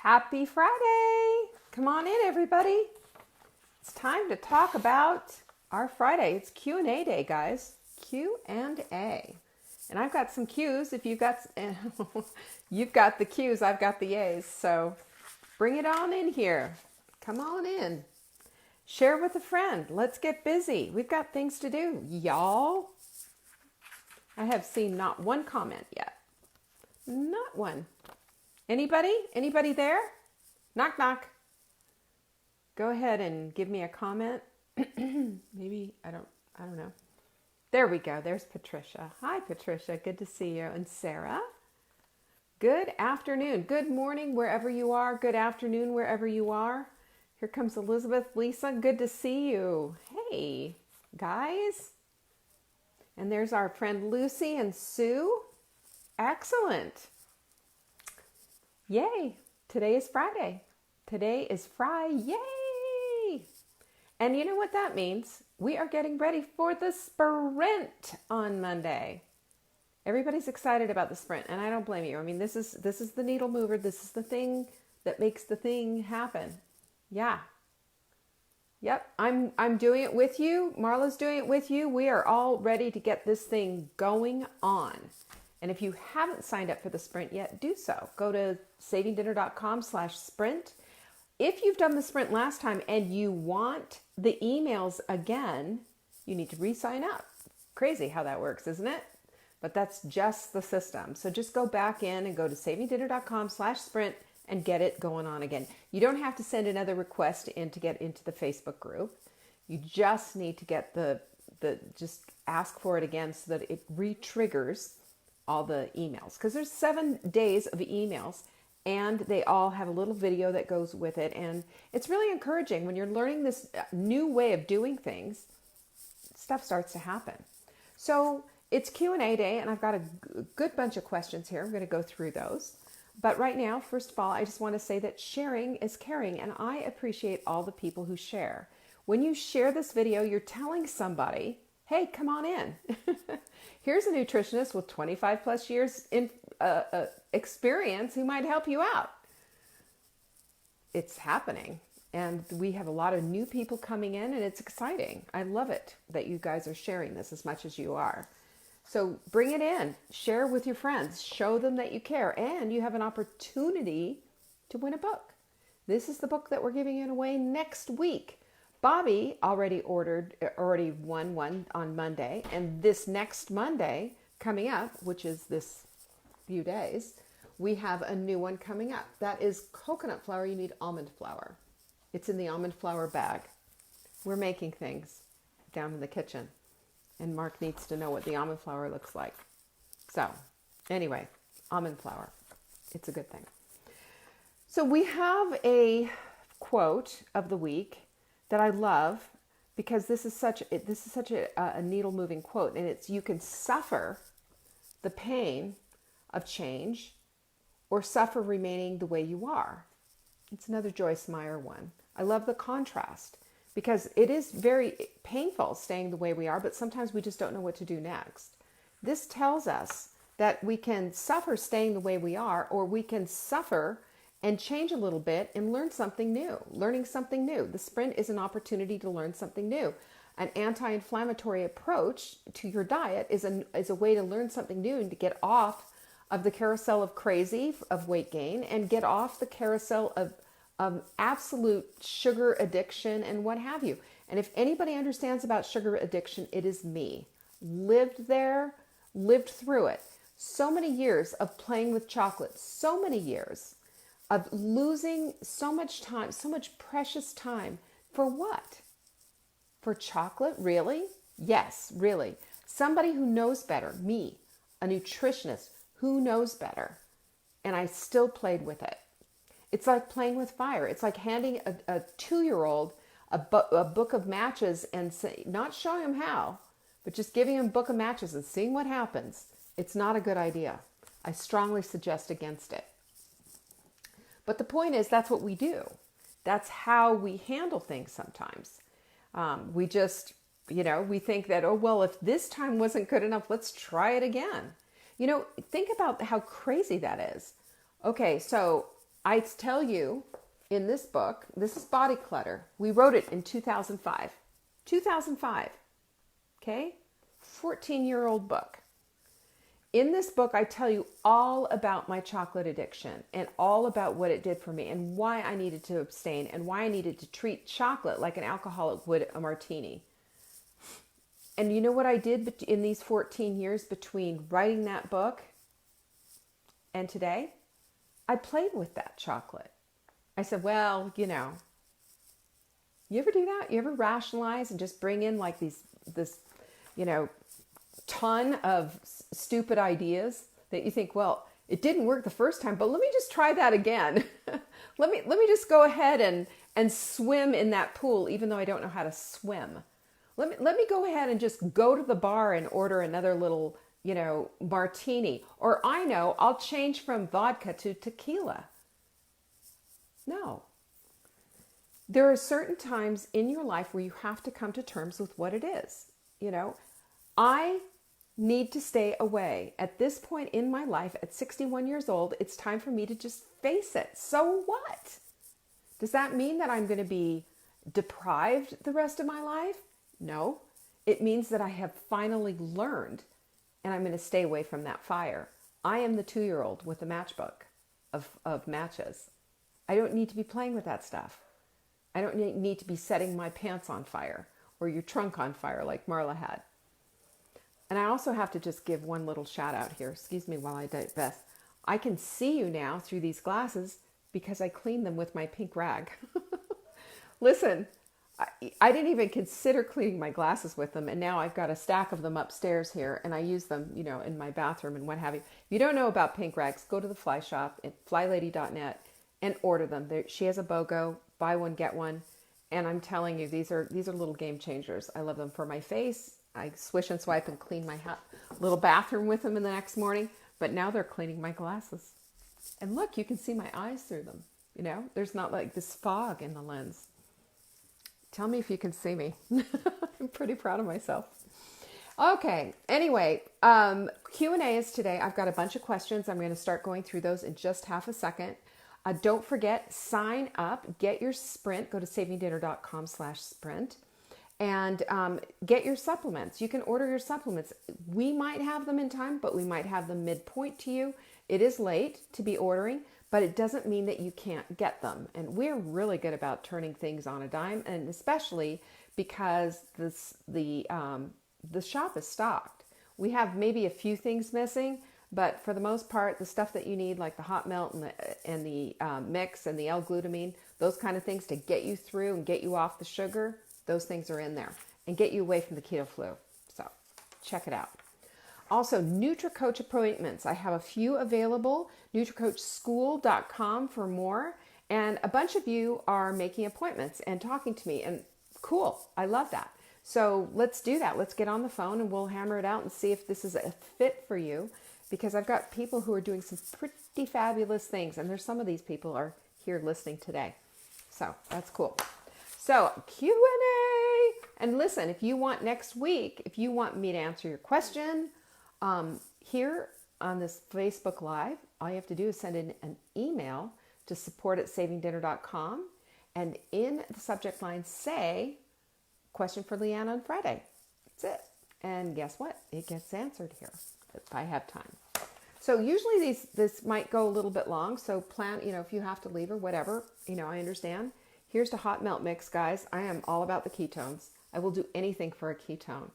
Happy Friday! Come on in, everybody. It's time to talk about our Friday. It's Q&A day, guys. Q&A. And I've got some Q's. If you've got, you've got the Q's, I've got the A's. So bring it on in here. Come on in. Share with a friend. Let's get busy. We've got things to do, y'all. I have seen not one comment yet. Not one. Anybody? Anybody there? Knock, knock. Go ahead and give me a comment. Maybe, I don't know. There we go. There's Patricia. Hi, Patricia. Good to see you. And Sarah. Good afternoon. Good morning, wherever you are. Good afternoon, wherever you are. Here comes Elizabeth. Lisa, good to see you. Hey, guys. And there's our friend Lucy and Sue. Excellent. Yay. Today is Friday. Today is Friday. Yay. And you know what that means? We are getting ready for the sprint on Monday. Everybody's excited about the sprint, and I don't blame you. I mean, this is the needle mover. This is the thing that makes the thing happen. Yeah. Yep, I'm doing it with you. Marla's doing it with you. We are all ready to get this thing going on. And if you haven't signed up for the sprint yet, do so. Go to savingdinner.com/sprint. If you've done the sprint last time and you want the emails again, you need to re-sign up. Crazy how that works, isn't it? But that's just the system. So just go back in and go to savingdinner.com/sprint and get it going on again. You don't have to send another request in to get into the Facebook group. You just need to get just ask for it again so that it re-triggers all the emails, because there's 7 days of emails and they all have a little video that goes with it. And it's really encouraging when you're learning this new way of doing things, stuff starts to happen. So it's Q&A day, and I've got a good bunch of questions here. I'm going to go through those. But right now, first of all, I just want to say that sharing is caring, and I appreciate all the people who share. When you share this video, you're telling somebody, hey, come on in. Here's a nutritionist with 25 plus years in experience who might help you out. It's happening. And we have a lot of new people coming in, and it's exciting. I love it that you guys are sharing this as much as you are. So bring it in. Share with your friends. Show them that you care. And you have an opportunity to win a book. This is the book that we're giving away next week. Bobby already won one on Monday, and this next Monday coming up, which is this few days, we have a new one coming up. That is coconut flour. You need almond flour. It's in the almond flour bag. We're making things down in the kitchen, and Mark needs to know what the almond flour looks like. So anyway, almond flour. It's a good thing. So we have a quote of the week that I love, because this is such a needle moving quote, and it's, you can suffer the pain of change or suffer remaining the way you are. It's another Joyce Meyer one. I love the contrast, because it is very painful staying the way we are, but sometimes we just don't know what to do next. This tells us that we can suffer staying the way we are, or we can suffer and change a little bit and learn something new, learning something new. The sprint is an opportunity to learn something new. An anti-inflammatory approach to your diet is a way to learn something new and to get off of the carousel of crazy, of weight gain, and get off the carousel of absolute sugar addiction and what have you. And if anybody understands about sugar addiction, it is me. Lived there, lived through it. So many years of playing with chocolate, so many years of losing so much time, so much precious time. For what? For chocolate? Really? Yes, really. Somebody who knows better, me, a nutritionist who knows better, and I still played with it. It's like playing with fire. It's like handing a 2-year-old a book of matches and not showing him how, but just giving him a book of matches and seeing what happens. It's not a good idea. I strongly suggest against it. But the point is, that's what we do. That's how we handle things sometimes. We just, we think that, oh, well, if this time wasn't good enough, let's try it again. Think about how crazy that is. Okay, so I tell you in this book, this is Body Clutter. We wrote it in 2005. 2005. Okay? 14-year-old book. In this book, I tell you all about my chocolate addiction and all about what it did for me and why I needed to abstain and why I needed to treat chocolate like an alcoholic would a martini. And you know what I did in these 14 years between writing that book and today? I played with that chocolate. I said, well, you ever do that? You ever rationalize and just bring in like this, ton of stupid ideas that you think, well, it didn't work the first time, but let me just try that again. let me just go ahead and swim in that pool, even though I don't know how to swim. Let me go ahead and just go to the bar and order another little, martini. Or I'll change from vodka to tequila. No. There are certain times in your life where you have to come to terms with what it is. I need to stay away. At this point in my life, at 61 years old, it's time for me to just face it. So what? Does that mean that I'm going to be deprived the rest of my life? No. It means that I have finally learned and I'm going to stay away from that fire. I am the 2-year-old with a matchbook of matches. I don't need to be playing with that stuff. I don't need to be setting my pants on fire or your trunk on fire like Marla had. And I also have to just give one little shout out here. Excuse me while I divest. I can see you now through these glasses because I cleaned them with my pink rag. Listen, I didn't even consider cleaning my glasses with them. And now I've got a stack of them upstairs here and I use them, in my bathroom and what have you. If you don't know about pink rags, go to the Fly Shop at flylady.net and order them. She has a BOGO, buy one, get one. And I'm telling you, these are little game changers. I love them for my face. I swish and swipe and clean my little bathroom with them in the next morning. But now they're cleaning my glasses. And look, you can see my eyes through them. There's not like this fog in the lens. Tell me if you can see me. I'm pretty proud of myself. Okay. Anyway, Q&A is today. I've got a bunch of questions. I'm going to start going through those in just half a second. Don't forget, sign up, get your Sprint. Go to savingdinner.com/sprint. And get your supplements. You can order your supplements. We might have them in time, but we might have them midpoint to you. It is late to be ordering, but it doesn't mean that you can't get them. And we're really good about turning things on a dime, and especially because the shop is stocked. We have maybe a few things missing, but for the most part, the stuff that you need, like the hot melt and the mix and the L-glutamine, those kind of things to get you through and get you off the sugar, those things are in there and get you away from the keto flu. So check it out. Also, NutriCoach appointments. I have a few available. NutriCoachSchool.com for more. And a bunch of you are making appointments and talking to me. And cool. I love that. So let's do that. Let's get on the phone and we'll hammer it out and see if this is a fit for you. Because I've got people who are doing some pretty fabulous things. And there's some of these people are here listening today. So that's cool. So Q&A. And listen, if you want next week, if you want me to answer your question here on this Facebook Live, all you have to do is send in an email to support@savingdinner.com. And in the subject line, say, question for Leanne on Friday. That's it. And guess what? It gets answered here if I have time. So usually this might go a little bit long. So plan, if you have to leave or whatever, I understand. Here's the hot melt mix, guys. I am all about the ketones. I will do anything for a ketone.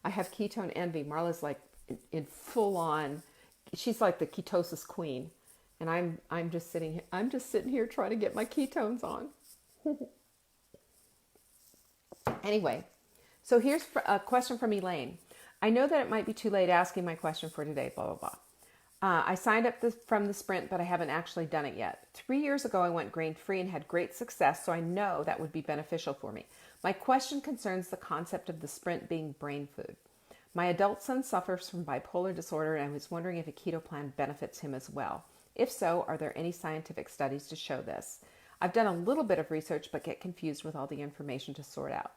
I have ketone envy. Marla's like in full on. She's like the ketosis queen, and I'm just sitting here trying to get my ketones on. Anyway, so here's a question from Elaine. I know that it might be too late asking my question for today. Blah blah blah. I signed up from the Sprint, but I haven't actually done it yet. 3 years ago, I went grain-free and had great success, so I know that would be beneficial for me. My question concerns the concept of the Sprint being brain food. My adult son suffers from bipolar disorder, and I was wondering if a keto plan benefits him as well. If so, are there any scientific studies to show this? I've done a little bit of research, but get confused with all the information to sort out.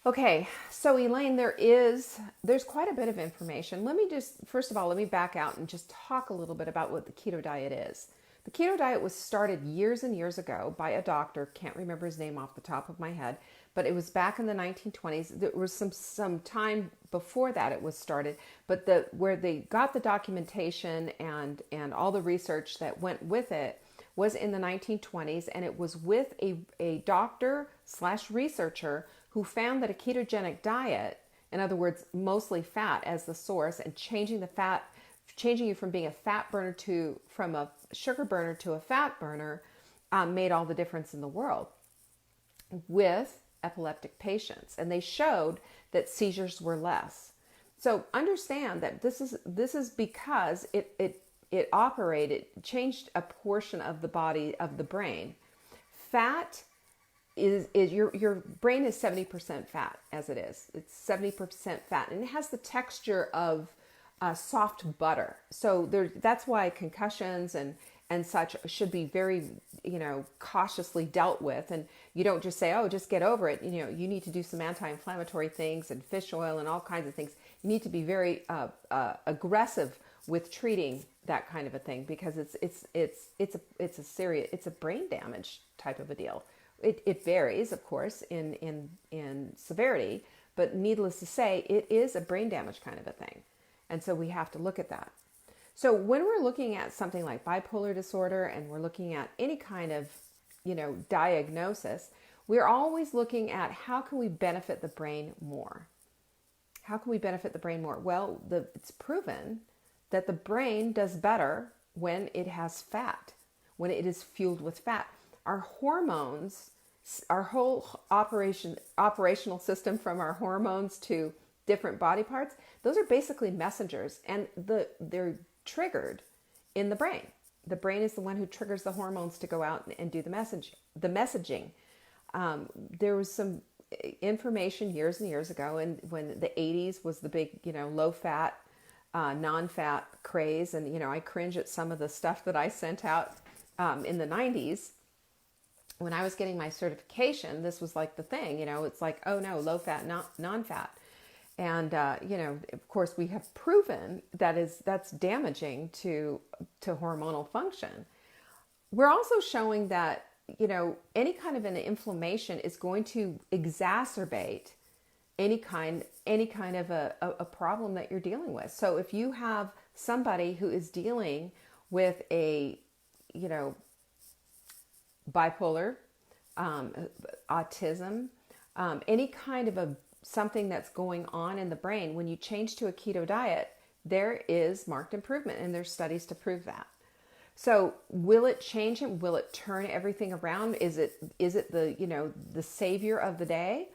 Okay, so Elaine, there's quite a bit of information. First of all, let me back out and just talk a little bit about what the keto diet is. The keto diet was started years and years ago by a doctor. Can't remember his name off the top of my head, but it was back in the 1920s. There was some time before that it was started, but where they got the documentation and all the research that went with it was in the 1920s, and it was with a doctor slash researcher who found that a ketogenic diet, in other words, mostly fat as the source, and changing you from being a fat burner from a sugar burner to a fat burner, made all the difference in the world with epileptic patients. And they showed that seizures were less. So understand that this is because it changed a portion of the body, of the brain. Fat is your brain is 70% fat as it is. It's 70% fat, and it has the texture of soft butter. So that's why concussions and such should be very, cautiously dealt with. And you don't just say, oh, just get over it. You need to do some anti-inflammatory things and fish oil and all kinds of things. You need to be very aggressive with treating that kind of a thing, because it's a brain damage type of a deal. It varies, of course, in severity, but needless to say, it is a brain damage kind of a thing. And so we have to look at that. So when we're looking at something like bipolar disorder, and we're looking at any kind of, diagnosis, we're always looking at how can we benefit the brain more? How can we benefit the brain more? Well, it's proven that the brain does better when it has fat, when it is fueled with fat. Our hormones, our whole operational system, from our hormones to different body parts, those are basically messengers, and they're triggered in the brain. The brain is the one who triggers the hormones to go out and do the messaging. There was some information years and years ago, and when the 80s was the big, low fat, non-fat craze, and I cringe at some of the stuff that I sent out in the 90s. When I was getting my certification, this was like the thing. It's like, oh no, low fat, non-fat. And, of course, we have proven that's damaging to hormonal function. We're also showing that, any kind of an inflammation is going to exacerbate any kind of a problem that you're dealing with. So if you have somebody who is dealing with a, bipolar, autism, any kind of something that's going on in the brain, when you change to a keto diet, there is marked improvement, and there's studies to prove that. So will it change it? Will it turn everything around? Is it the savior of the day?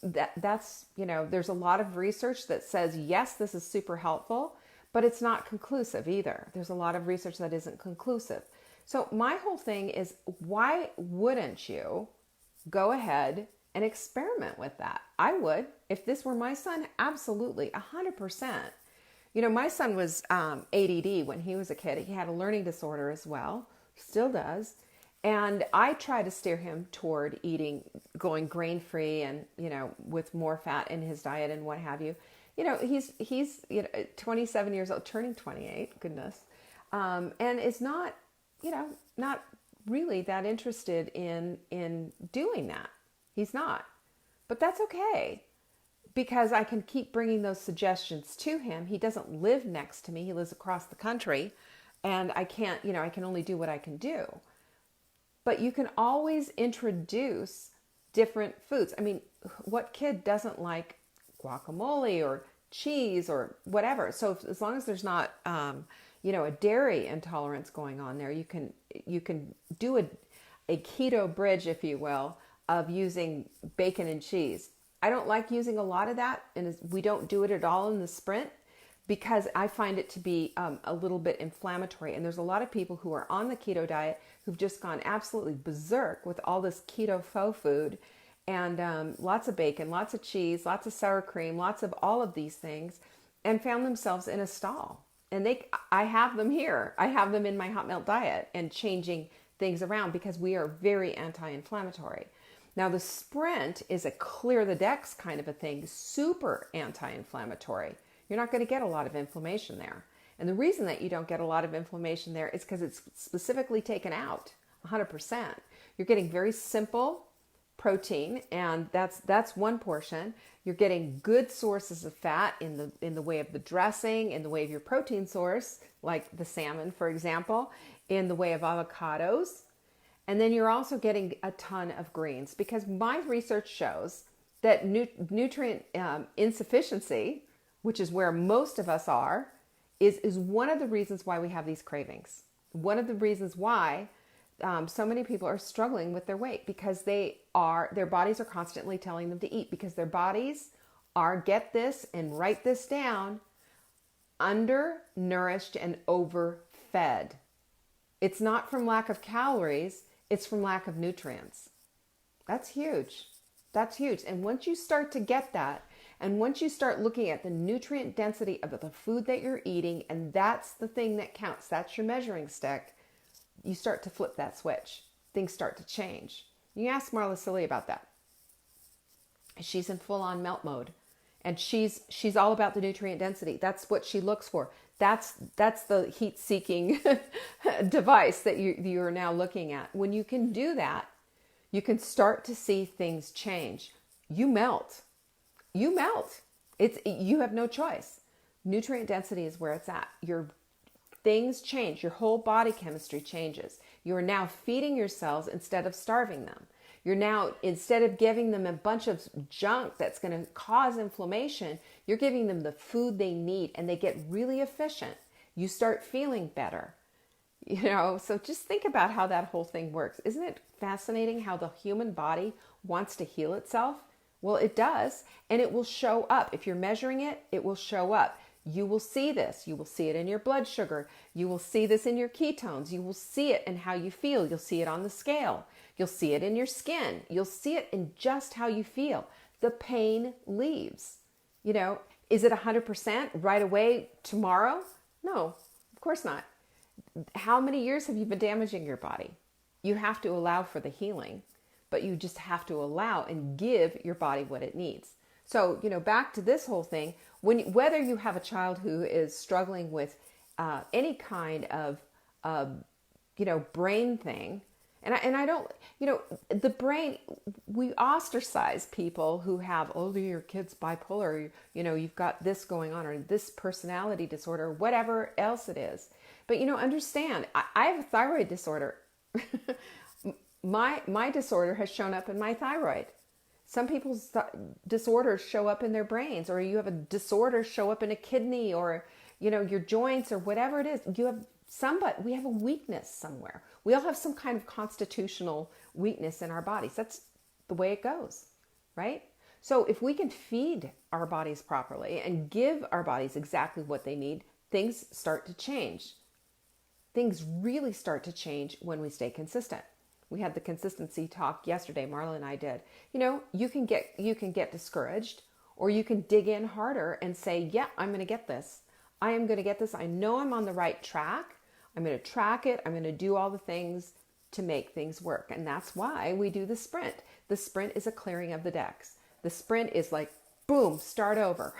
That's there's a lot of research that says yes, this is super helpful, but it's not conclusive either. There's a lot of research that isn't conclusive. So my whole thing is, why wouldn't you go ahead and experiment with that? I would. If this were my son, absolutely, 100%. My son was ADD when he was a kid. He had a learning disorder as well, still does. And I try to steer him toward going grain-free and, with more fat in his diet and what have you. He's 27 years old, turning 28, goodness. And is not really that interested in doing that. He's not. But that's okay, because I can keep bringing those suggestions to him. He doesn't live next to me. He lives across the country, and I can't, I can only do what I can do. But you can always introduce different foods. I mean, what kid doesn't like guacamole or cheese or whatever? So as long as there's not, a dairy intolerance going on there, you can do a keto bridge, if you will, of using bacon and cheese. I don't like using a lot of that, and we don't do it at all in the sprint, because I find it to be a little bit inflammatory. And there's a lot of people who are on the keto diet who've just gone absolutely berserk with all this keto faux food, and lots of bacon, lots of cheese, lots of sour cream, lots of all of these things, and found themselves in a stall. And I have them here. I have them in my hot melt diet and changing things around, because we are very anti-inflammatory. Now the sprint is a clear the decks kind of a thing, super anti-inflammatory. You're not going to get a lot of inflammation there. And the reason that you don't get a lot of inflammation there is because it's specifically taken out 100%. You're getting very simple protein, and that's one portion. You're getting good sources of fat in the way of the dressing, in the way of your protein source, like the salmon, for example, in the way of avocados. And then you're also getting a ton of greens, because my research shows that nutrient insufficiency, which is where most of us are, is one of the reasons why we have these cravings. One of the reasons why so many people are struggling with their weight, because their bodies are constantly telling them to eat, because their bodies are, get this and write this down, undernourished and overfed. It's not from lack of calories, it's from lack of nutrients. That's huge. That's huge. And once you start to get that, and once you start looking at the nutrient density of the food that you're eating, and that's the thing that counts, that's your measuring stick, you start to flip that switch. Things start to change. You ask Marla Silly about that. She's in full-on melt mode, and she's all about the nutrient density. That's what she looks for. That's the heat-seeking device that you are now looking at. When you can do that, you can start to see things change. You melt. You melt. You have no choice. Nutrient density is where it's at. Your things change. Your whole body chemistry changes. You are now feeding your cells instead of starving them. You're now, instead of giving them a bunch of junk that's going to cause inflammation, you're giving them the food they need, and they get really efficient. You start feeling better. So just think about how that whole thing works. Isn't it fascinating how the human body wants to heal itself? Well, it does, and it will show up. If you're measuring it, it will show up. You will see this. You will see it in your blood sugar. You will see this in your ketones. You will see it in how you feel. You'll see it on the scale. You'll see it in your skin. You'll see it in just how you feel. The pain leaves. Is it 100% right away tomorrow? No, of course not. How many years have you been damaging your body? You have to allow for the healing, but you just have to allow and give your body what it needs. So, back to this whole thing, whether you have a child who is struggling with any kind of, brain thing, and I don't, the brain, we ostracize people who have, your kid's bipolar, you've got this going on, or this personality disorder, whatever else it is. But, understand, I have a thyroid disorder. My disorder has shown up in my thyroid. Some people's disorders show up in their brains, or you have a disorder show up in a kidney, or, your joints, or whatever it is. We have a weakness somewhere. We all have some kind of constitutional weakness in our bodies. That's the way it goes, right? So if we can feed our bodies properly and give our bodies exactly what they need, things start to change. Things really start to change when we stay consistent. We had the consistency talk yesterday, Marla and I did. You can get discouraged, or you can dig in harder and say, yeah, I'm going to get this. I am going to get this. I know I'm on the right track. I'm going to track it. I'm going to do all the things to make things work. And that's why we do the sprint. The sprint is a clearing of the decks. The sprint is like, boom, start over.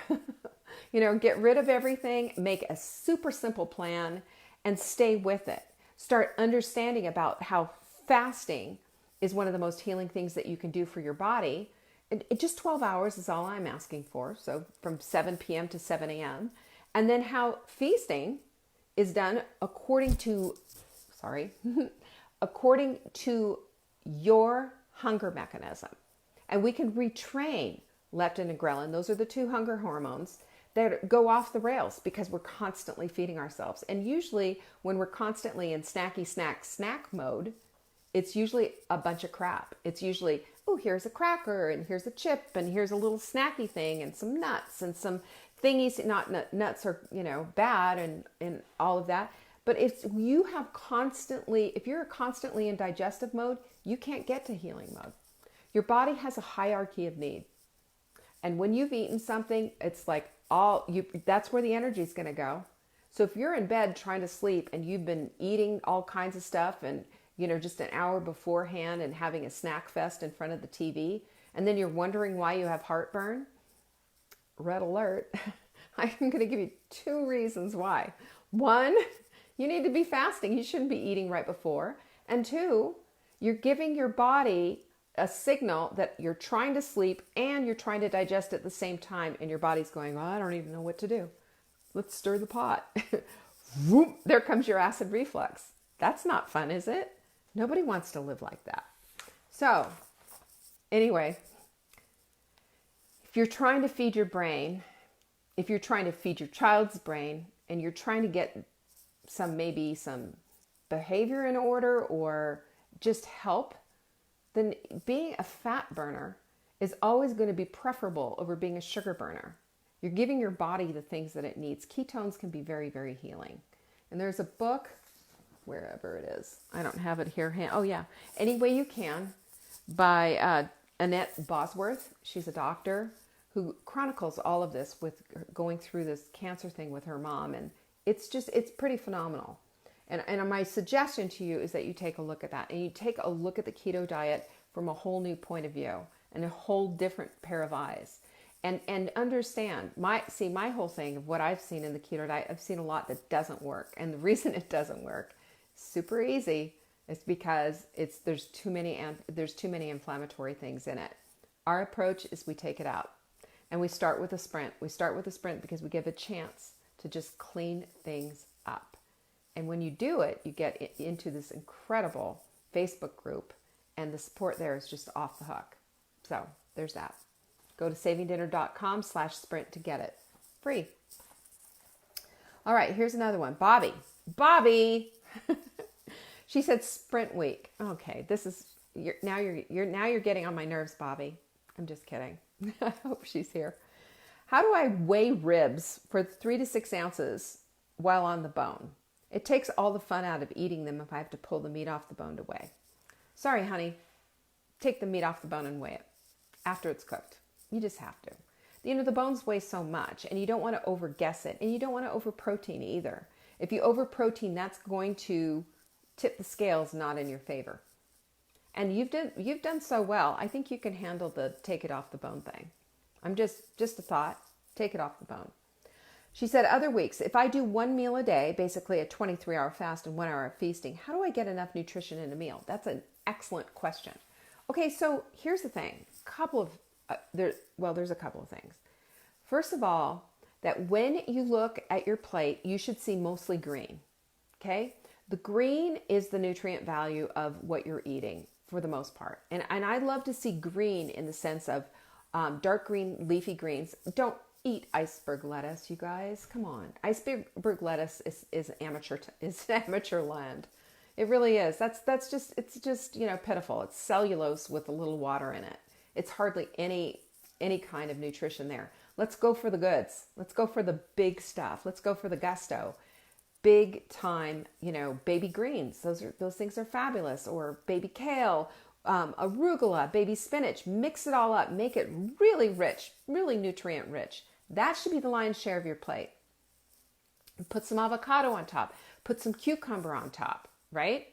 Get rid of everything, make a super simple plan, and stay with it. Start understanding about how fasting is one of the most healing things that you can do for your body. Just 12 hours is all I'm asking for. So from 7 p.m. to 7 a.m. And then how feasting is done according to your hunger mechanism. And we can retrain leptin and ghrelin. Those are the two hunger hormones that go off the rails because we're constantly feeding ourselves. And usually when we're constantly in snacky snack mode, it's usually a bunch of crap. It's usually, here's a cracker, and here's a chip, and here's a little snacky thing, and some nuts, and some thingies. Not nuts are, bad and all of that. But if you're constantly in digestive mode, you can't get to healing mode. Your body has a hierarchy of need. And when you've eaten something, it's like that's where the energy is going to go. So if you're in bed trying to sleep and you've been eating all kinds of stuff and, just an hour beforehand and having a snack fest in front of the TV, and then you're wondering why you have heartburn, red alert. I'm going to give you 2 reasons why. One, you need to be fasting. You shouldn't be eating right before. And two, you're giving your body a signal that you're trying to sleep and you're trying to digest at the same time. And your body's going, oh, I don't even know what to do. Let's stir the pot. Whoop, there comes your acid reflux. That's not fun, is it? Nobody wants to live like that. So anyway, if you're trying to feed your brain, if you're trying to feed your child's brain, and you're trying to get maybe some behavior in order or just help, then being a fat burner is always going to be preferable over being a sugar burner. You're giving your body the things that it needs. Ketones can be very, very healing. And there's a book, wherever it is, I don't have it here. Oh yeah, Any Way You Can by Annette Bosworth. She's a doctor who chronicles all of this with going through this cancer thing with her mom. And it's pretty phenomenal. And my suggestion to you is that you take a look at that and you take a look at the keto diet from a whole new point of view and a whole different pair of eyes. And understand, my whole thing of what I've seen in the keto diet, I've seen a lot that doesn't work. And the reason it doesn't work, super easy, is because there's too many inflammatory things in it. Our approach is we take it out. And we start with a sprint. We start with a sprint because we give a chance to just clean things up. And when you do it, you get into this incredible Facebook group, and the support there is just off the hook. So there's that. Go to savingdinner.com/sprint to get it. Free. All right, here's another one. Bobby. She said sprint week. Okay, you're getting on my nerves, Bobby. I'm just kidding. I hope she's here. How do I weigh ribs for 3 to 6 ounces while on the bone? It takes all the fun out of eating them if I have to pull the meat off the bone to weigh. Sorry, honey. Take the meat off the bone and weigh it after it's cooked. You just have to. The bones weigh so much, and you don't want to overguess it, and you don't want to over-protein either. If you over-protein, that's going to tip the scales not in your favor. And you've done so well. I think you can handle the take it off the bone thing. I'm just a thought. Take it off the bone. She said other weeks, if I do 1 meal a day, basically a 23-hour fast and 1 hour of feasting, how do I get enough nutrition in a meal? That's an excellent question. Okay, so here's the thing. There's a couple of things. First of all, that when you look at your plate, you should see mostly green. Okay? The green is the nutrient value of what you're eating for the most part. And I love to see green in the sense of dark green, leafy greens. Don't eat iceberg lettuce, you guys. Come on. Iceberg lettuce is amateur land. It really is. It's just pitiful. It's cellulose with a little water in it. It's hardly any kind of nutrition there. Let's go for the goods. Let's go for the big stuff. Let's go for the gusto. Big time, baby greens. Those things are fabulous. Or baby kale, arugula, baby spinach. Mix it all up. Make it really rich, really nutrient rich. That should be the lion's share of your plate. Put some avocado on top. Put some cucumber on top, right?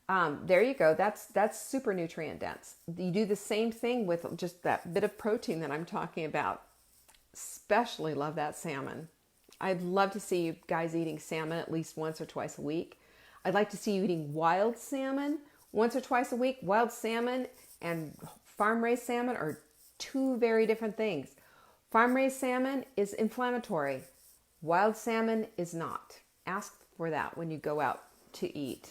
There you go. That's super nutrient dense. You do the same thing with just that bit of protein that I'm talking about. Especially love that salmon. I'd love to see you guys eating salmon at least once or twice a week. I'd like to see you eating wild salmon once or twice a week. Wild salmon and farm-raised salmon are two very different things. Farm-raised salmon is inflammatory. Wild salmon is not. Ask for that when you go out to eat.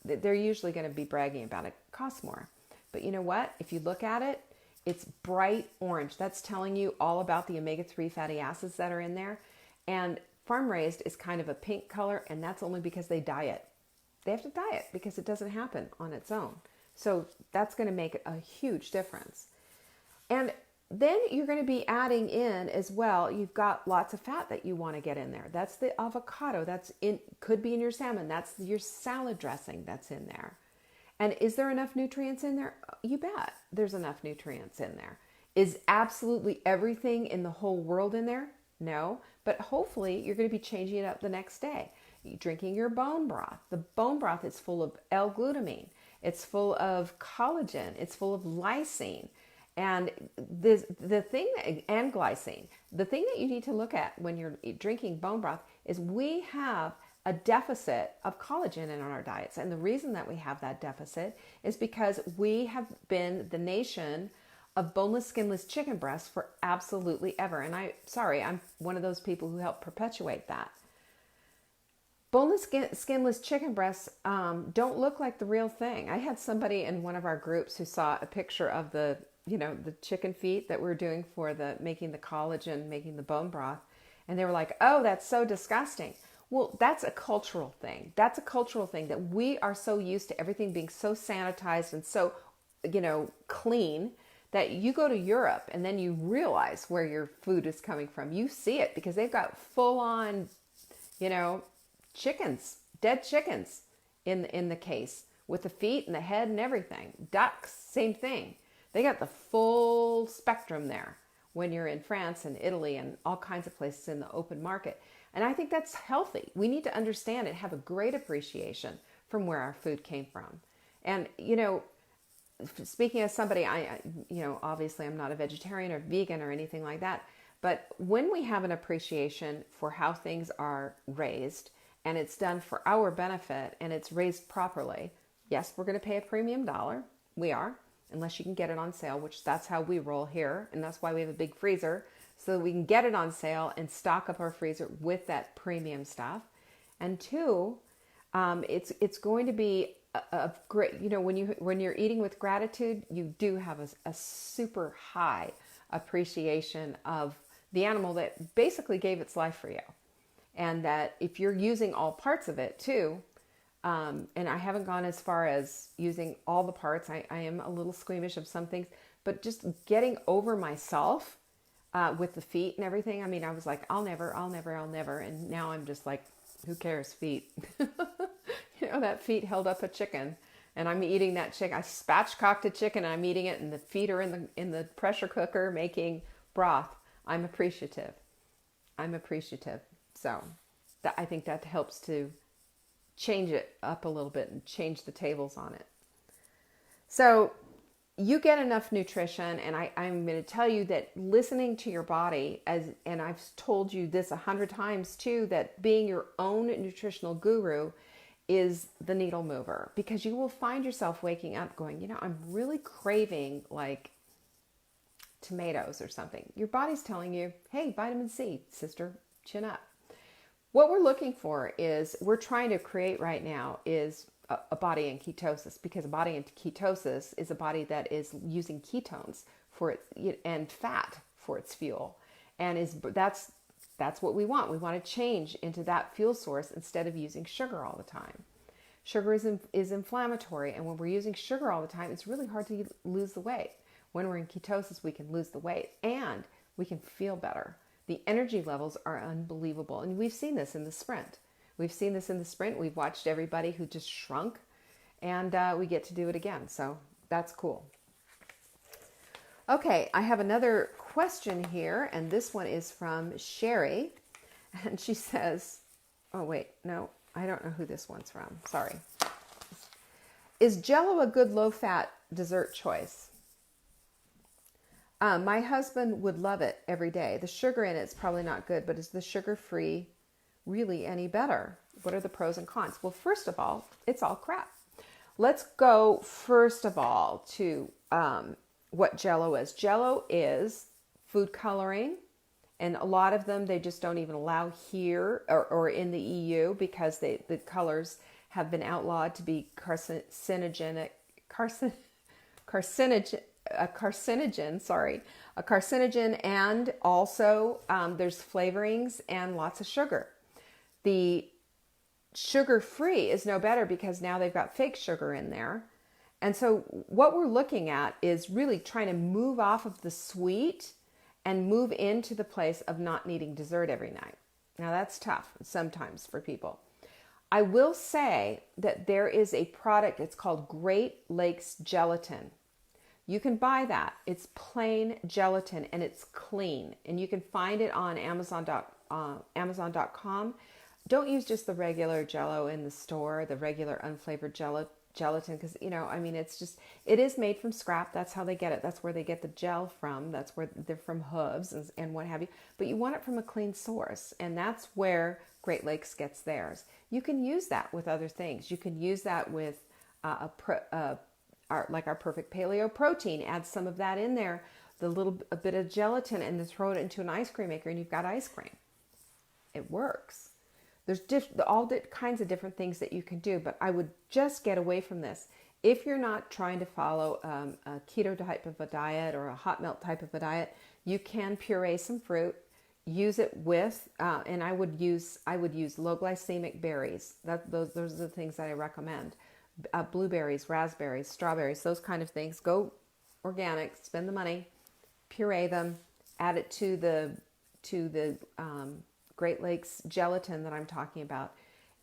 They're usually going to be bragging about it. It costs more. But you know what? If you look at it, it's bright orange. That's telling you all about the omega-3 fatty acids that are in there. And farm-raised is kind of a pink color, and that's only because they dye it. They have to dye it because it doesn't happen on its own. So that's going to make a huge difference. And then you're going to be adding in as well, you've got lots of fat that you want to get in there. That's the avocado. Could be in your salmon. That's your salad dressing that's in there. And is there enough nutrients in there? You bet there's enough nutrients in there. Is absolutely everything in the whole world in there? No, but hopefully you're going to be changing it up the next day. You're drinking your bone broth. The bone broth is full of L-glutamine. It's full of collagen. It's full of lysine. And and glycine. The thing that you need to look at when you're drinking bone broth is we have a deficit of collagen in our diets. And the reason that we have that deficit is because we have been the nation of boneless, skinless chicken breasts for absolutely ever. And I'm one of those people who helped perpetuate that. Boneless, skinless chicken breasts don't look like the real thing. I had somebody in one of our groups who saw a picture of the chicken feet that we're doing for making the collagen, making the bone broth. And they were like, oh, that's so disgusting. Well, that's a cultural thing. That's a cultural thing that we are so used to everything being so sanitized and so, clean, that you go to Europe and then you realize where your food is coming from. You see it because they've got full on, chickens, dead chickens in the case with the feet and the head and everything. Ducks, same thing. They got the full spectrum there when you're in France and Italy and all kinds of places in the open market. And I think that's healthy. We need to understand and have a great appreciation from where our food came from. And, speaking as somebody, obviously I'm not a vegetarian or vegan or anything like that. But when we have an appreciation for how things are raised and it's done for our benefit and it's raised properly, yes, we're going to pay a premium dollar. We are, unless you can get it on sale, which that's how we roll here. And that's why we have a big freezer, so that we can get it on sale and stock up our freezer with that premium stuff. And two, it's going to be a great, when you're eating with gratitude, you do have a super high appreciation of the animal that basically gave its life for you. And that if you're using all parts of it too, and I haven't gone as far as using all the parts, I am a little squeamish of some things, but just getting over myself with the feet and everything. I mean, I was like, I'll never. And now I'm just like, who cares, feet? That feet held up a chicken and I'm eating that chicken. I spatchcocked a chicken and I'm eating it, and the feet are in the pressure cooker making broth. I'm appreciative. So I think that helps to change it up a little bit and change the tables on it. So you get enough nutrition, and I'm going to tell you that listening to your body, and I've told you this 100 times too, that being your own nutritional guru is the needle mover, because you will find yourself waking up going, I'm really craving like tomatoes or something. Your body's telling you, hey, vitamin C, sister, chin up. What we're looking for is, we're trying to create right now is a body in ketosis, because a body in ketosis is a body that is using ketones for it and fat for its fuel. And that's what we want. We want to change into that fuel source instead of using sugar all the time. Sugar is inflammatory, and when we're using sugar all the time, it's really hard to lose the weight. When we're in ketosis, we can lose the weight and we can feel better. The energy levels are unbelievable. And we've seen this in the sprint. We've watched everybody who just shrunk, and we get to do it again. So that's cool. Okay, I have another question here, and this one is from Sherry. And she says, oh wait, no, I don't know who this one's from. Sorry. Is Jell-O a good low-fat dessert choice? My husband would love it every day. The sugar in it's probably not good, but is the sugar-free really any better? What are the pros and cons? Well, first of all, it's all crap. Let's go first of all to what Jell-O is. Jell-O is food coloring, and a lot of them they just don't even allow here or in the EU, because the colors have been outlawed to be carcinogen, and also there's flavorings and lots of sugar. The sugar-free is no better, because now they've got fake sugar in there. And so what we're looking at is really trying to move off of the sweet and move into the place of not needing dessert every night. Now that's tough sometimes for people. I will say that there is a product, it's called Great Lakes Gelatin. You can buy that. It's plain gelatin and it's clean. And you can find it on Amazon.com. Don't use just the regular Jell-O in the store, the regular unflavored gelatin, because, it is made from scrap. That's how they get it. That's where they get the gel from. That's where they're from hooves and what have you. But you want it from a clean source. And that's where Great Lakes gets theirs. You can use that with other things. You can use that with like our perfect paleo protein. Add some of that in there, a bit of gelatin, and then throw it into an ice cream maker, and you've got ice cream. It works. There's all kinds of different things that you can do, but I would just get away from this. If you're not trying to follow a keto type of a diet or a hot melt type of a diet, you can puree some fruit, use it with, and I would use low glycemic berries. Those are the things that I recommend. Blueberries, raspberries, strawberries, those kind of things. Go organic, spend the money, puree them, add it to the Great Lakes gelatin that I'm talking about,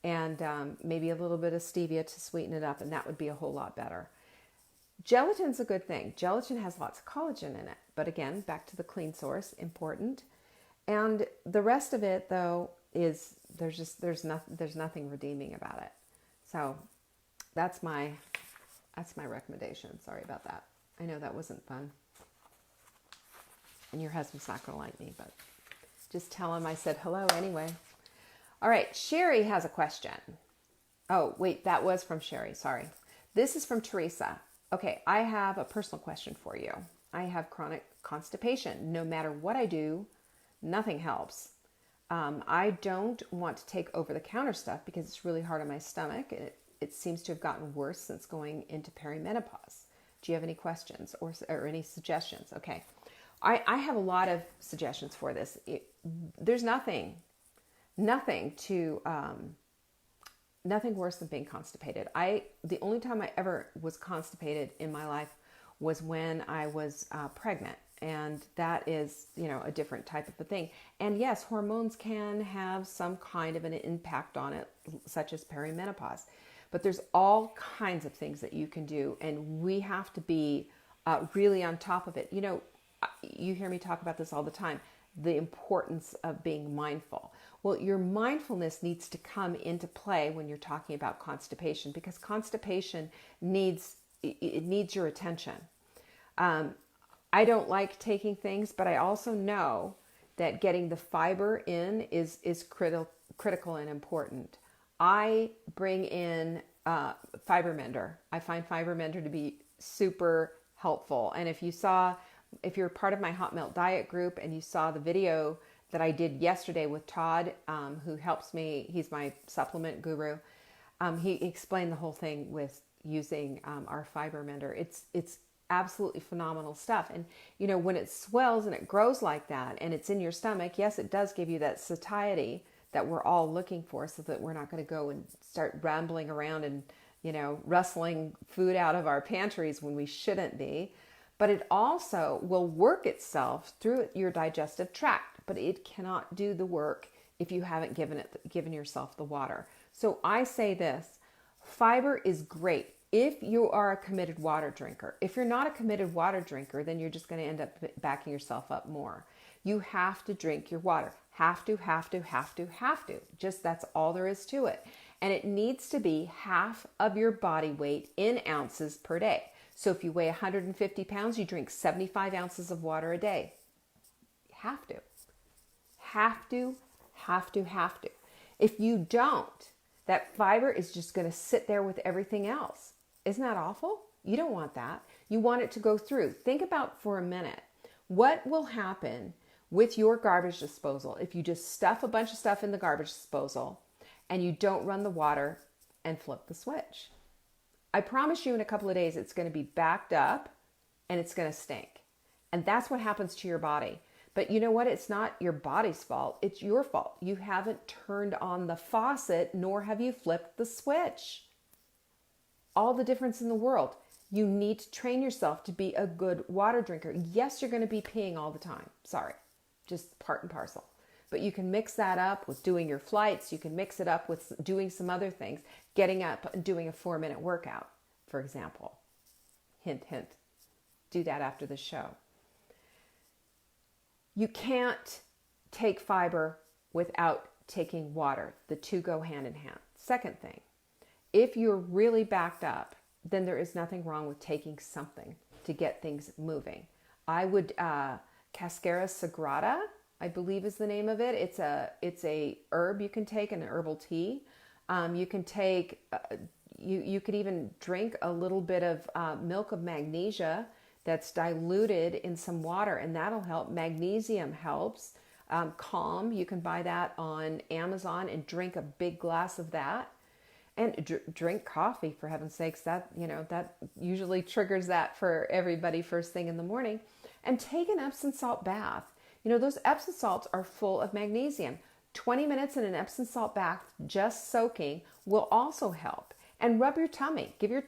and maybe a little bit of stevia to sweeten it up, and that would be a whole lot better. Gelatin's a good thing. Gelatin has lots of collagen in it, but again, back to the clean source, important. And the rest of it, though, is there's nothing redeeming about it. So that's my recommendation. Sorry about that. I know that wasn't fun, and your husband's not going to like me, but just tell him I said hello anyway. All right, Sherry has a question. Oh, wait, that was from Sherry. Sorry. This is from Teresa. Okay, I have a personal question for you. I have chronic constipation. No matter what I do, nothing helps. I don't want to take over-the-counter stuff because it's really hard on my stomach. It seems to have gotten worse since going into perimenopause. Do you have any questions or any suggestions? Okay. I have a lot of suggestions for this. There's nothing worse than being constipated. The only time I ever was constipated in my life was when I was pregnant, and that is, a different type of a thing. And yes, hormones can have some kind of an impact on it, such as perimenopause. But there's all kinds of things that you can do, and we have to be really on top of it. You hear me talk about this all the time, the importance of being mindful. Well, your mindfulness needs to come into play when you're talking about constipation, because constipation needs your attention. I don't like taking things, but I also know that getting the fiber in is critical and important. I bring in Fiber Mender. I find Fiber Mender to be super helpful. And if you're part of my Hot Melt Diet group and you saw the video that I did yesterday with Todd, who helps me, he's my supplement guru. He explained the whole thing with using our Fiber Mender. It's absolutely phenomenal stuff. And when it swells and it grows like that and it's in your stomach, yes, it does give you that satiety that we're all looking for, so that we're not going to go and start rambling around and rustling food out of our pantries when we shouldn't be. But it also will work itself through your digestive tract, but it cannot do the work if you haven't given yourself the water. So I say this: fiber is great if you are a committed water drinker. If you're not a committed water drinker, then you're just going to end up backing yourself up more. You have to drink your water. Have to. Just, that's all there is to it. And it needs to be half of your body weight in ounces per day. So if you weigh 150 pounds, you drink 75 ounces of water a day. Have to. If you don't, that fiber is just going to sit there with everything else. Isn't that awful? You don't want that. You want it to go through. Think about for a minute, what will happen with your garbage disposal if you just stuff a bunch of stuff in the garbage disposal and you don't run the water and flip the switch. I promise you in a couple of days it's going to be backed up and it's going to stink. And that's what happens to your body. But you know what? It's not your body's fault. It's your fault. You haven't turned on the faucet, nor have you flipped the switch. All the difference in the world. You need to train yourself to be a good water drinker. Yes, you're going to be peeing all the time. Sorry. Just part and parcel. But you can mix that up with doing your flights. You can mix it up with doing some other things. Getting up and doing a 4-minute workout, for example. Hint, hint. Do that after the show. You can't take fiber without taking water. The two go hand in hand. Second thing, if you're really backed up, then there is nothing wrong with taking something to get things moving. I would Cascara sagrada I believe is the name of it. It's a herb you can take in an herbal tea. You can take you could even drink a little bit of milk of magnesia that's diluted in some water, and that'll help. Magnesium helps. Calm, you can buy that on Amazon and drink a big glass of that. And drink coffee, for heaven's sakes. That, that usually triggers that for everybody first thing in the morning. And take an Epsom salt bath. Those Epsom salts are full of magnesium. 20 minutes in an Epsom salt bath, just soaking, will also help. And rub your tummy. Give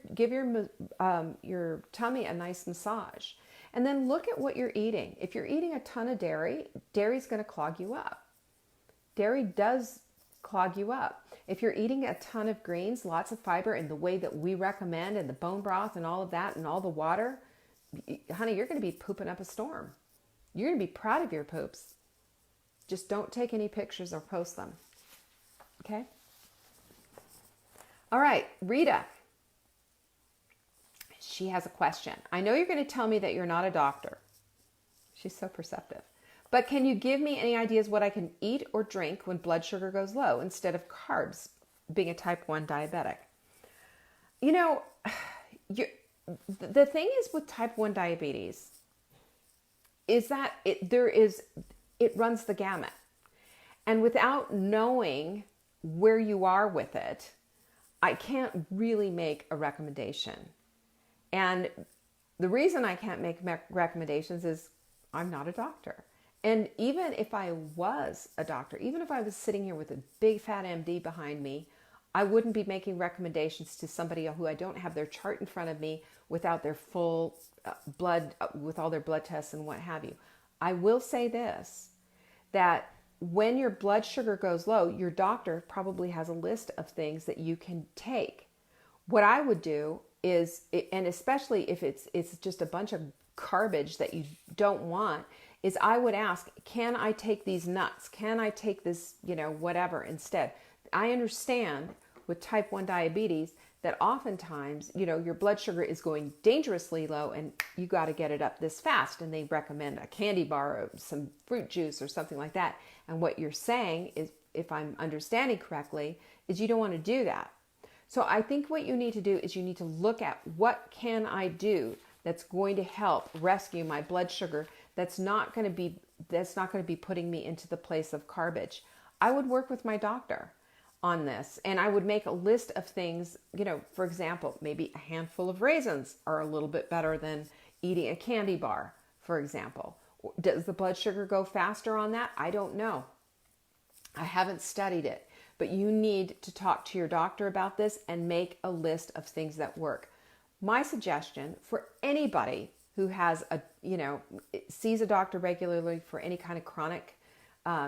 your tummy a nice massage. And then look at what you're eating. If you're eating a ton of dairy, dairy's going to clog you up. Dairy does clog you up. If you're eating a ton of greens, lots of fiber in the way that we recommend, and the bone broth and all of that and all the water, honey, you're going to be pooping up a storm. You're going to be proud of your poops. Just don't take any pictures or post them. Okay? All right, Rita. She has a question. I know you're going to tell me that you're not a doctor. She's so perceptive. But can you give me any ideas what I can eat or drink when blood sugar goes low instead of carbs, being a type 1 diabetic? The thing is with type 1 diabetes is that it runs the gamut. And without knowing where you are with it, I can't really make a recommendation. And the reason I can't make recommendations is I'm not a doctor. And even if I was a doctor, even if I was sitting here with a big fat MD behind me, I wouldn't be making recommendations to somebody who I don't have their chart in front of me without their full blood, with all their blood tests and what have you. I will say this, that when your blood sugar goes low, your doctor probably has a list of things that you can take. What I would do is, and especially if it's just a bunch of garbage that you don't want, is I would ask, can I take these nuts? Can I take this, whatever instead? I understand with type 1 diabetes that oftentimes, your blood sugar is going dangerously low and you got to get it up this fast. And they recommend a candy bar or some fruit juice or something like that. And what you're saying is, if I'm understanding correctly, is you don't want to do that. So I think what you need to do is you need to look at what can I do that's going to help rescue my blood sugar, that's not going to be putting me into the place of garbage. I would work with my doctor on this, and I would make a list of things, for example, maybe a handful of raisins are a little bit better than eating a candy bar, for example. Does the blood sugar go faster on that? I don't know. I haven't studied it, but you need to talk to your doctor about this and make a list of things that work. My suggestion for anybody who has sees a doctor regularly for any kind of chronic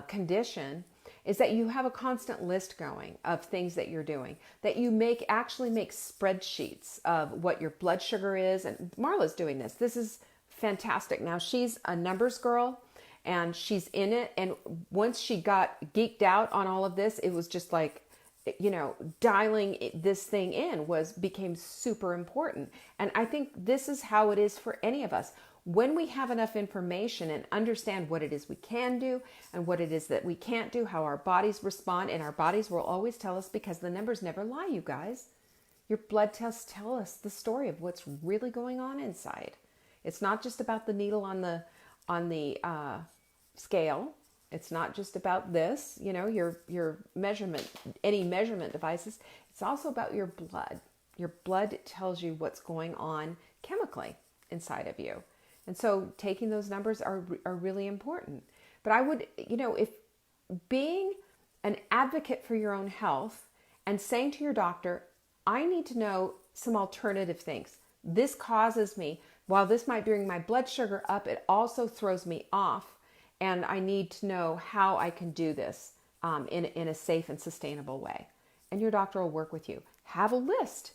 condition is that you have a constant list going of things that you're doing, that you actually make spreadsheets of what your blood sugar is. And Marla's doing this. This is fantastic. Now, she's a numbers girl and she's in it. And once she got geeked out on all of this, it was just like, dialing this thing in became super important. And I think this is how it is for any of us. When we have enough information and understand what it is we can do and what it is that we can't do, how our bodies respond, and our bodies will always tell us, because the numbers never lie, you guys. Your blood tests tell us the story of what's really going on inside. It's not just about the needle on the scale. It's not just about this, your measurement, any measurement devices. It's also about your blood. Your blood tells you what's going on chemically inside of you. And so taking those numbers are really important. But I would, if being an advocate for your own health and saying to your doctor, I need to know some alternative things. This causes me, while this might bring my blood sugar up, it also throws me off. And I need to know how I can do this in a safe and sustainable way. And your doctor will work with you. Have a list.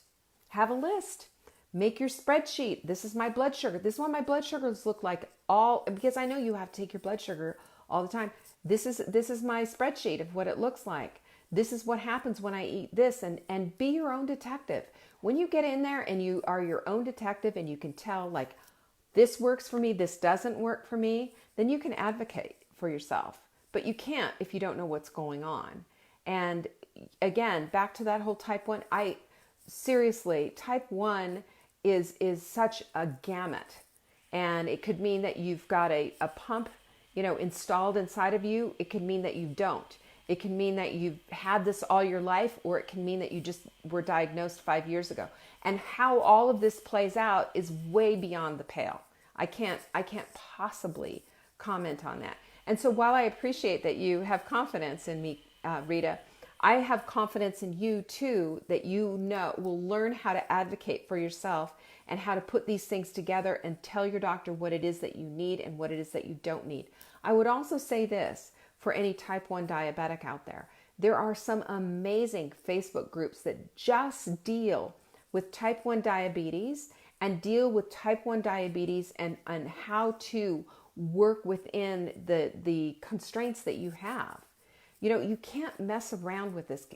Make your spreadsheet. This is my blood sugar. This is what my blood sugars look like, because I know you have to take your blood sugar all the time. This is my spreadsheet of what it looks like. This is what happens when I eat this, and be your own detective. When you get in there and you are your own detective and you can tell, like, this works for me, this doesn't work for me, then you can advocate for yourself, but you can't if you don't know what's going on. And again, back to that whole type 1, seriously, type 1 is such a gamut. And it could mean that you've got a pump, installed inside of you. It could mean that you don't. It can mean that you've had this all your life, or it can mean that you just were diagnosed 5 years ago. And how all of this plays out is way beyond the pale. I can't possibly comment on that. And so while I appreciate that you have confidence in me, Rita, I have confidence in you too, that will learn how to advocate for yourself and how to put these things together and tell your doctor what it is that you need and what it is that you don't need. I would also say this for any type 1 diabetic out there. There are some amazing Facebook groups that just deal with type 1 diabetes and deal with type 1 diabetes and how to work within the constraints that you have. You can't mess around with this.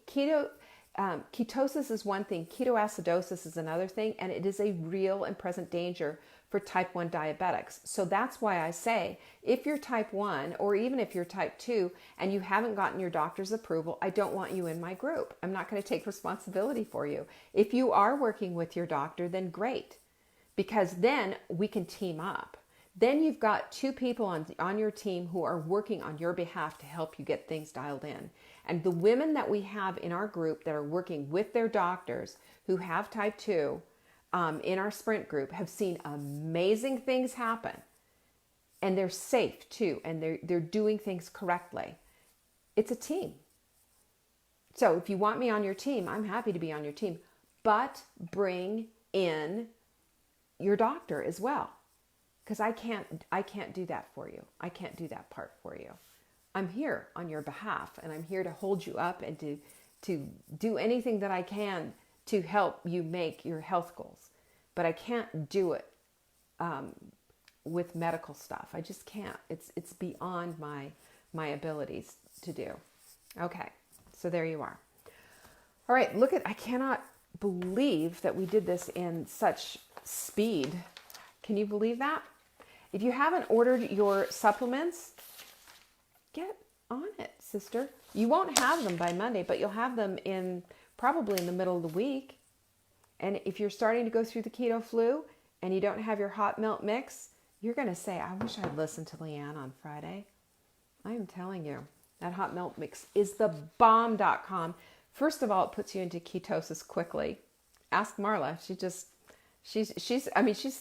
Ketosis is one thing, ketoacidosis is another thing, and it is a real and present danger for type 1 diabetics. So that's why I say, if you're type 1, or even if you're type 2, and you haven't gotten your doctor's approval, I don't want you in my group. I'm not going to take responsibility for you. If you are working with your doctor, then great, because then we can team up. Then you've got 2 people on your team who are working on your behalf to help you get things dialed in. And the women that we have in our group that are working with their doctors who have type 2 in our sprint group have seen amazing things happen. And they're safe too. And they're doing things correctly. It's a team. So if you want me on your team, I'm happy to be on your team. But bring in your doctor as well. Because I can't do that for you. I can't do that part for you. I'm here on your behalf, and I'm here to hold you up and to do anything that I can to help you make your health goals. But I can't do it with medical stuff. I just can't. It's beyond my abilities to do. Okay, so there you are. All right, I cannot believe that we did this in such speed. Can you believe that? If you haven't ordered your supplements, get on it, sister. You won't have them by Monday, but you'll have them probably in the middle of the week. And if you're starting to go through the keto flu and you don't have your hot melt mix, you're going to say, I wish I'd listened to Leanne on Friday. I am telling you, that hot melt mix is the bomb.com. First of all, it puts you into ketosis quickly. Ask Marla. She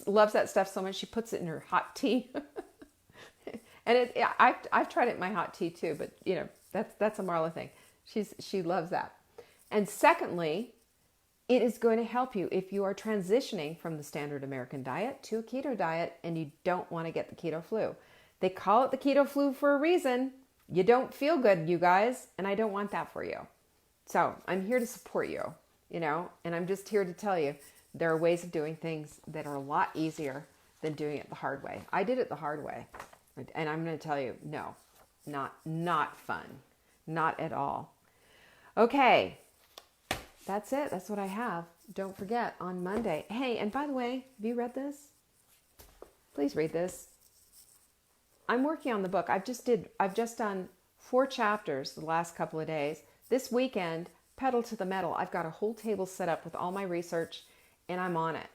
loves that stuff so much she puts it in her hot tea. And I've tried it in my hot tea too, but that's a Marla thing. She loves that. And secondly, it is going to help you if you are transitioning from the standard American diet to a keto diet and you don't want to get the keto flu. They call it the keto flu for a reason. You don't feel good, you guys, and I don't want that for you. So I'm here to support you, and I'm just here to tell you there are ways of doing things that are a lot easier than doing it the hard way. I did it the hard way. And I'm going to tell you, no, not fun. Not at all. Okay. That's it. That's what I have. Don't forget on Monday. Hey, and by the way, have you read this? Please read this. I'm working on the book. I've just done 4 chapters the last couple of days. This weekend, pedal to the metal. I've got a whole table set up with all my research and I'm on it.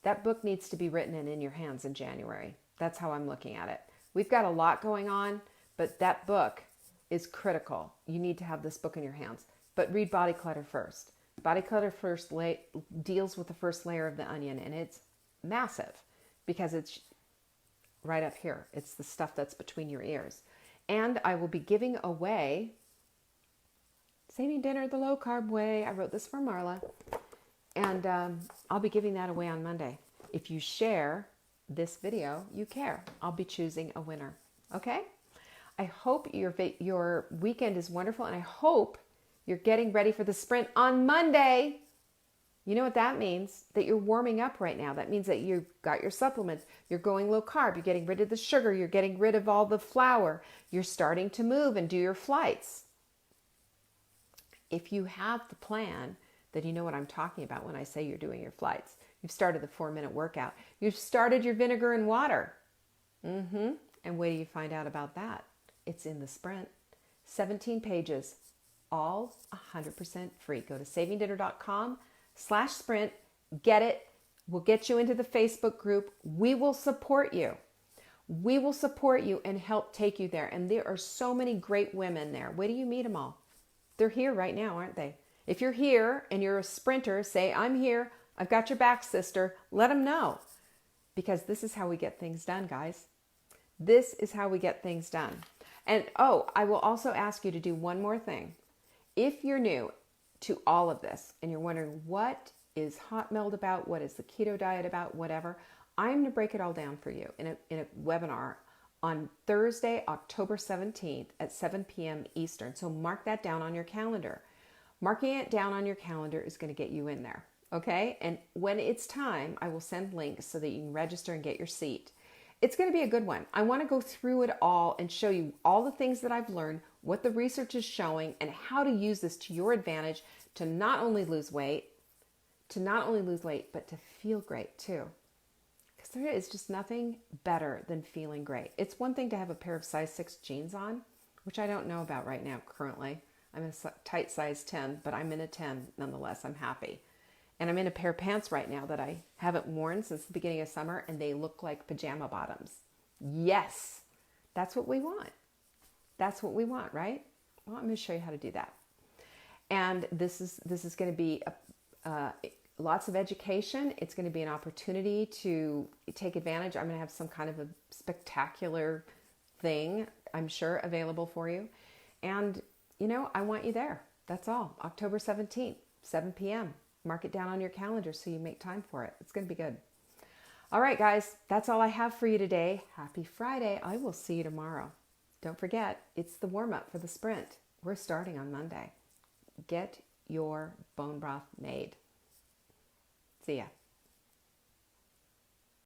That book needs to be written and in your hands in January. That's how I'm looking at it. We've got a lot going on, but that book is critical. You need to have this book in your hands. But read Body Clutter first. Body Clutter first deals with the first layer of the onion, and it's massive because it's right up here. It's the stuff that's between your ears. And I will be giving away Saving Dinner the Low Carb Way. I wrote this for Marla. And I'll be giving that away on Monday. If you share this video, you care. I'll be choosing a winner. Okay? I hope your weekend is wonderful, and I hope you're getting ready for the sprint on Monday. You know what that means? That you're warming up right now. That means that you've got your supplements. You're going low carb. You're getting rid of the sugar. You're getting rid of all the flour. You're starting to move and do your flights. If you have the plan, then you know what I'm talking about when I say you're doing your flights. You've started the 4-minute workout. You've started your vinegar and water. And wait till you find out about that. It's in the sprint. 17 pages, all 100% free. Go to savingdinner.com/sprint. Get it. We'll get you into the Facebook group. We will support you. We will support you and help take you there. And there are so many great women there. Where do you meet them all? They're here right now, aren't they? If you're here and you're a sprinter, say, I'm here. I've got your back, sister. Let them know. Because this is how we get things done, guys. This is how we get things done. And I will also ask you to do one more thing. If you're new to all of this and you're wondering what is hot melt about, what is the keto diet about, whatever, I'm going to break it all down for you in a webinar on Thursday, October 17th at 7 p.m. Eastern. So mark that down on your calendar. Marking it down on your calendar is going to get you in there. Okay? And when it's time, I will send links so that you can register and get your seat. It's going to be a good one. I want to go through it all and show you all the things that I've learned, what the research is showing, and how to use this to your advantage to not only lose weight, but to feel great too. Because there is just nothing better than feeling great. It's one thing to have a pair of size 6 jeans on, which I don't know about right now currently. I'm in a tight size 10, but I'm in a 10 nonetheless. I'm happy. And I'm in a pair of pants right now that I haven't worn since the beginning of summer, and they look like pajama bottoms. Yes, that's what we want. That's what we want, right? Well, I'm going to show you how to do that. And this is going to be lots of education. It's going to be an opportunity to take advantage. I'm going to have some kind of a spectacular thing, I'm sure, available for you. And, I want you there. That's all. October 17th, 7 p.m. Mark it down on your calendar so you make time for it. It's going to be good. All right, guys, that's all I have for you today. Happy Friday. I will see you tomorrow. Don't forget, it's the warm-up for the sprint. We're starting on Monday. Get your bone broth made. See ya.